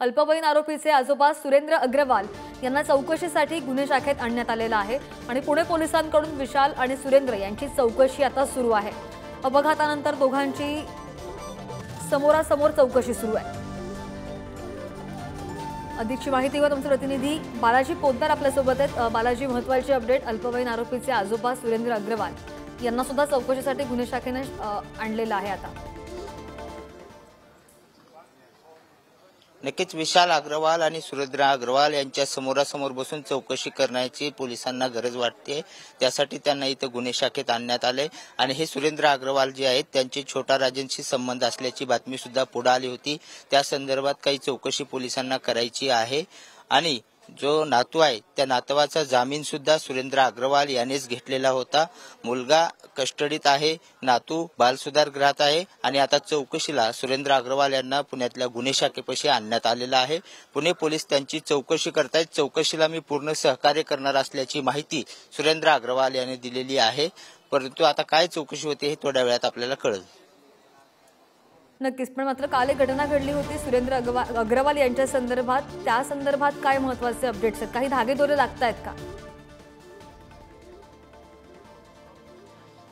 अल्पवयीन आरोपीचे आजोबा सुरेंद्र अग्रवाल यांना चौकशीसाठी गुन्हे शाखेत आणण्यात आलेला आहे आणि पुणे पोलिसांकडून विशाल आणि सुरेंद्र यांची चौकशी आता सुरू आहे। अपघातानंतर दोघांची समोरासमोर चौकशी सुरू आहे। अधिकची माहिती व तुमचे प्रतिनिधी बालाजी पोद्दार आपल्या सोबत आहेत। बालाजी, महत्त्वाची अपडेट, अल्पवयीन आरोपीचे आजोबा सुरेंद्र अग्रवाल यांना सुद्धा चौकशीसाठी गुन्हे शाखेने आणलेला आहे आता। नक्कीच विशाल अग्रवाल आणि सुरेंद्र अग्रवाल यांच्या समोरासमोर बसून चौकशी करण्याची पोलिसांना गरज वाटते। त्यासाठी त्यांना इथे गुन्हे शाखेत आणण्यात आले आणि हे सुरेंद्र अग्रवाल जे आहेत त्यांचे छोटा राजनशी संबंध असल्याची बातमी सुद्धा पुढे आली होती। त्या संदर्भात काही चौकशी पोलिसांना करायची आहे आणि जो नातू आहे त्या नातवाचा जामीन सुद्धा सुरेंद्र अग्रवाल यानेच घेतलेला होता। मुलगा कस्टडीत आहे, नातू बालसुधार गृहात आहे आणि आता चौकशीला सुरेंद्र अग्रवाल यांना पुण्यातल्या गुन्हे शाखेपाशी आणण्यात आलेला आहे। पुणे पोलीस त्यांची चौकशी करतायत। चौकशीला मी पूर्ण सहकार्य करणार असल्याची माहिती सुरेंद्र अग्रवाल यांनी दिलेली आहे, परंतु आता काय चौकशी होते हे थोड्या वेळात आपल्याला कळेल। नक्कीच, पण मात्र काल एक घटना घडली होती सुरेंद्र अग्रवाल यांच्या संदर्भात। त्या संदर्भात काय महत्त्वाचे अपडेट्स आहेत? काही धागेदोरे लागतायत का?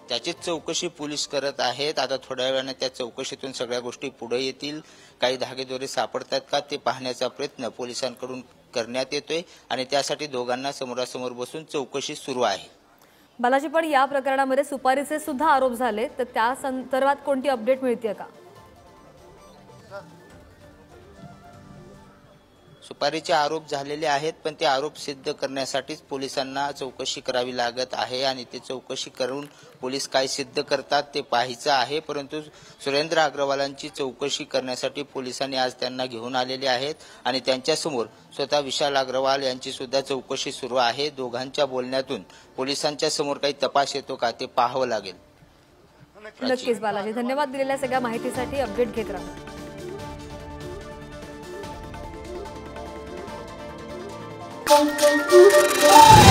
त्याचीच चौकशी पोलीस करत आहेत। आता थोड्या वेळाने त्या चौकशीतून सगळ्या गोष्टी पुढे येतील। काही धागेदोरे सापडतात का ते पाहण्याचा प्रयत्न पोलिसांकडून करण्यात येतोय आणि त्यासाठी दोघांना समोरासमोर बसून चौकशी सुरू आहे। बालाजी, पण या प्रकरणामध्ये सुपारीचे सुद्धा आरोप झाले, तर त्या संदर्भात कोणती अपडेट मिळते का? सुपारीचे आरोप झालेले आहेत, पण ते आरोप सिद्ध करण्यासाठीच पोलिसांना चौकशी करावी लागत आहे आणि ते चौकशी करून पोलीस काय सिद्ध करतात ते पाहायचं आहे। परंतु सुरेंद्र अग्रवालांची चौकशी करण्यासाठी पोलिसांनी आज त्यांना घेऊन आलेले आहेत आणि त्यांच्यासमोर स्वतः विशाल अग्रवाल यांची सुद्धा चौकशी सुरू आहे। दोघांच्या बोलण्यातून पोलिसांच्या समोर काही तपास येतो का ते पाहावं लागेल। नक्कीच बालाजी, धन्यवाद दिलेल्या सगळ्या माहितीसाठी। अपडेट घेत राहा। Thank you.